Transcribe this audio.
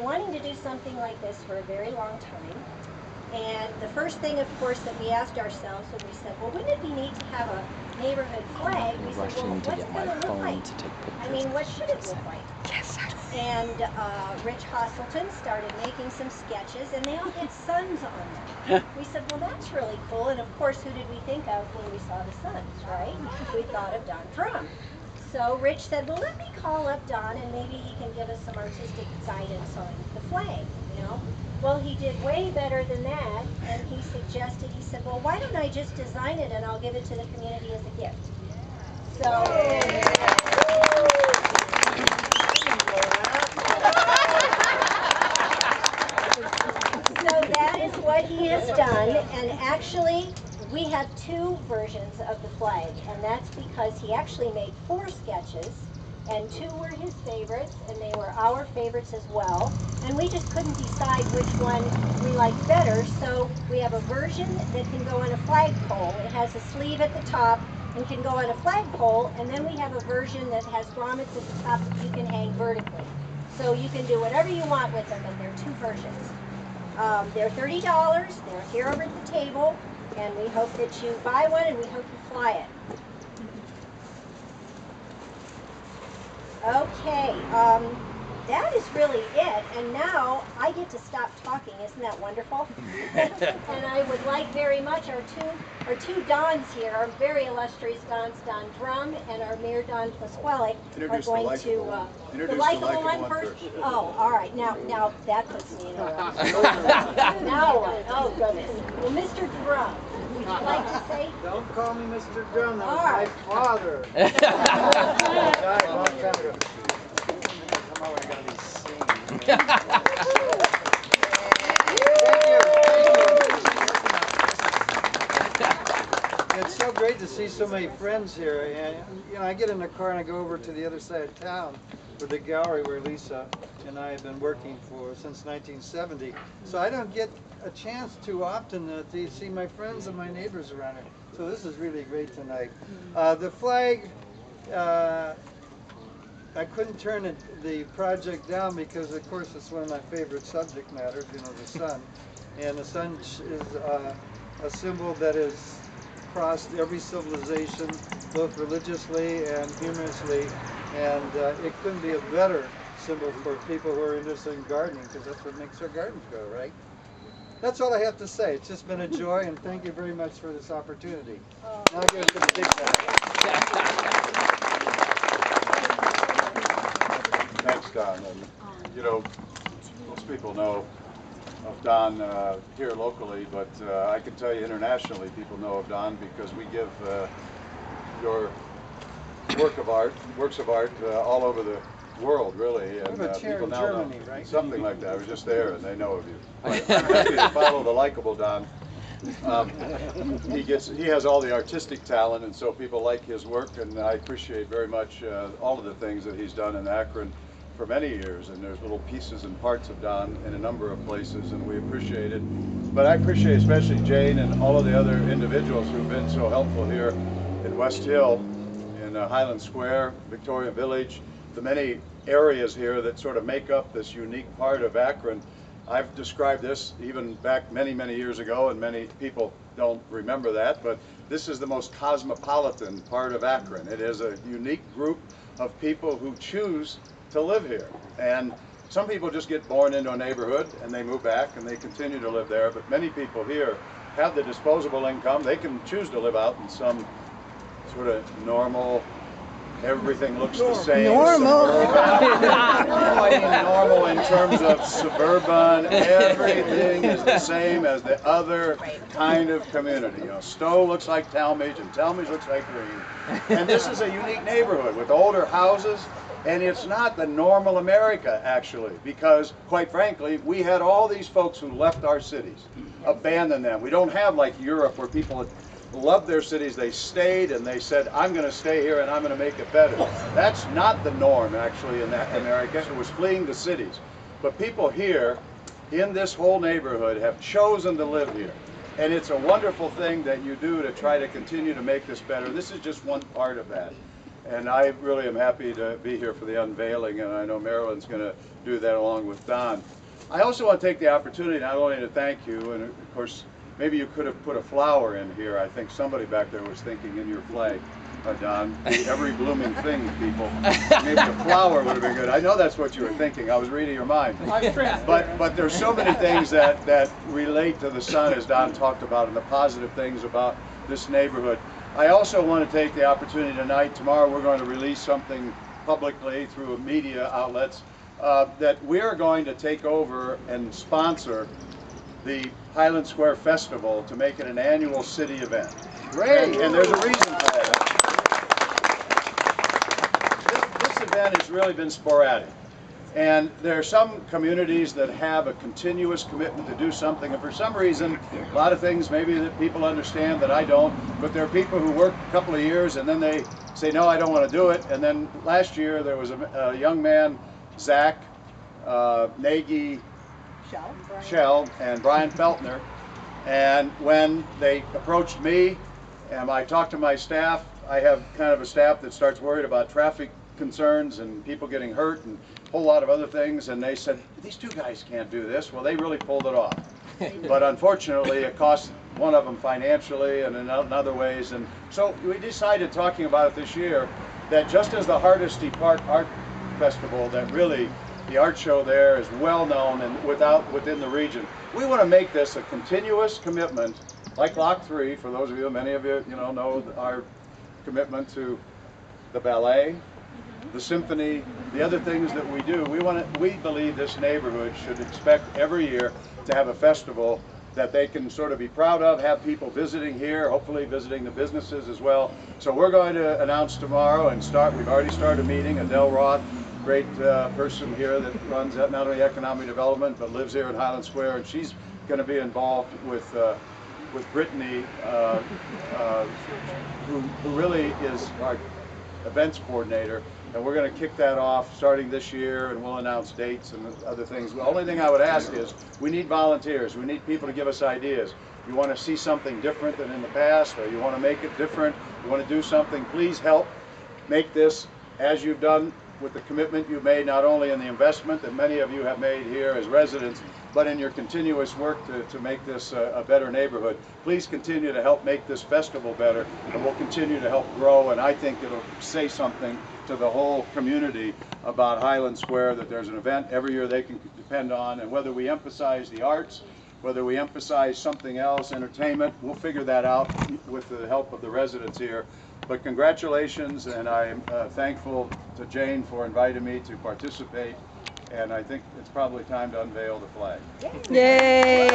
wanting to do something like this for a very long time. And the first thing, of course, that we asked ourselves when we said, well, wouldn't it be neat to have a neighborhood flag? We said, well, what's it going to look like? I mean, what should it look like? Yes. And Rich Hosselton started making some sketches, and they all had suns on them. We said, well, that's really cool. And of course, who did we think of when we saw the suns, right? We thought of Drumm. So Rich said, well, let me call up Don, and maybe he can give us some artistic guidance on the flag, you know? Well, he did way better than that, and he suggested, he said, well, why don't I just design it and I'll give it to the community as a gift. So, so that is what he has done, and actually, we have two versions of the flag, and that's because he actually made 4 sketches, and 2 were his favorites, and they were our favorites as well. And we just couldn't decide which one we liked better, so we have a version that can go on a flagpole. It has a sleeve at the top and can go on a flagpole, and then we have a version that has grommets at the top that you can hang vertically. So you can do whatever you want with them, and there are 2 versions. They're $30, they're here over at the table, and we hope that you buy one and we hope you fly it. Okay, that is really it, and now I get to stop talking. Isn't that wonderful? And I would like very much our two Dons here, our very illustrious Dons, Don Drumm and our Mayor Don Pasquale, are going to the likable one first. Oh, all right. Now that puts me in a rough. Now what? Oh goodness. Well, Mr. Drumm, would you like to say? Don't call me Mr. Drumm. That was my father. Died a long time ago. Somehow I gotta be singing. It's so great to see so many friends here, and you know, I get in the car and I go over to the other side of town for the gallery where Lisa and I have been working for since 1970. So I don't get a chance too often to see my friends and my neighbors around here. So this is really great tonight. The flag, I couldn't turn the project down because, of course, it's one of my favorite subject matters, you know, the sun. And the sun is a symbol that has crossed every civilization, both religiously and humorously. And it couldn't be a better symbol for people who are interested in gardening, because that's what makes our gardens grow, right? That's all I have to say. It's just been a joy, and thank you very much for this opportunity. Now I give it to the big guy. Thanks, Don. And, you know, most people know of Don here locally, but I can tell you internationally people know of Don because we give your works of art all over the world, really, and people now Germany, know right? something like that. I was just there, and they know of you. I'm happy to follow the likable Don. He has all the artistic talent, and so people like his work, and I appreciate very much all of the things that he's done in Akron for many years, and there's little pieces and parts of Don in a number of places, and we appreciate it. But I appreciate especially Jane and all of the other individuals who've been so helpful here in West Hill, in Highland Square, Victoria Village, the many areas here that sort of make up this unique part of Akron. I've described this even back many, many years ago, and many people don't remember that, but this is the most cosmopolitan part of Akron. It is a unique group of people who choose to live here. And some people just get born into a neighborhood and they move back and they continue to live there, but many people here have the disposable income. They can choose to live out in some sort of normal, everything looks the same. Normal. Normal in terms of suburban, everything is the same as the other kind of community. You know, Stowe looks like Talmadge and Talmadge looks like Greene. And this is a unique neighborhood with older houses, and it's not the normal America, actually, because, quite frankly, we had all these folks who left our cities, abandoned them. We don't have like Europe where people loved their cities, they stayed and they said, I'm going to stay here and I'm going to make it better. That's not the norm, actually, in that America. It was fleeing the cities. But people here in this whole neighborhood have chosen to live here. And it's a wonderful thing that you do to try to continue to make this better. This is just one part of that. And I really am happy to be here for the unveiling, and I know Marilyn's going to do that along with Don. I also want to take the opportunity not only to thank you, and of course, maybe you could have put a flower in here. I think somebody back there was thinking in your flag, Don, every blooming thing, people. Maybe a flower would have been good. I know that's what you were thinking. I was reading your mind. But there's so many things that relate to the sun, as Don talked about, and the positive things about this neighborhood. I also want to take the opportunity tonight, tomorrow we're going to release something publicly through media outlets, that we are going to take over and sponsor the Highland Square Festival to make it an annual city event. Great! And there's a reason for that. This event has really been sporadic. And there are some communities that have a continuous commitment to do something, and for some reason, a lot of things maybe that people understand that I don't, but there are people who work a couple of years and then they say, no, I don't want to do it. And then last year there was a young man, Zach, Nagy, Shell, and Brian Feltner, and when they approached me and I talked to my staff, I have kind of a staff that starts worried about traffic concerns and people getting hurt and a whole lot of other things, and they said, these two guys can't do this. Well, they really pulled it off. But unfortunately, it cost one of them financially and in other ways, and so we decided, talking about it this year, that just as the Hardesty Park Art Festival, that really the art show there is well known and within the region, we want to make this a continuous commitment, like Lock 3, for those of you, many of you, know our commitment to the ballet, the symphony, the other things that we do. We believe this neighborhood should expect every year to have a festival that they can sort of be proud of, have people visiting here, hopefully visiting the businesses as well. So we're going to announce tomorrow and we've already started a meeting. Adele Roth, great person here that runs not only economic development but lives here in Highland Square, and she's going to be involved with Brittany, who really is our events coordinator, and we're going to kick that off starting this year, and we'll announce dates and other things. The only thing I would ask is we need volunteers. We need people to give us ideas. You want to see something different than in the past, or you want to make it different, you want to do something, please help make this, as you've done with the commitment you've made, not only in the investment that many of you have made here as residents, but in your continuous work to make this a better neighborhood. Please continue to help make this festival better, and we'll continue to help grow, and I think it'll say something to the whole community about Highland Square, that there's an event every year they can depend on, and whether we emphasize the arts, whether we emphasize something else, entertainment, we'll figure that out with the help of the residents here. But congratulations, and I'm thankful to Jane for inviting me to participate, and I think it's probably time to unveil the flag. Yay!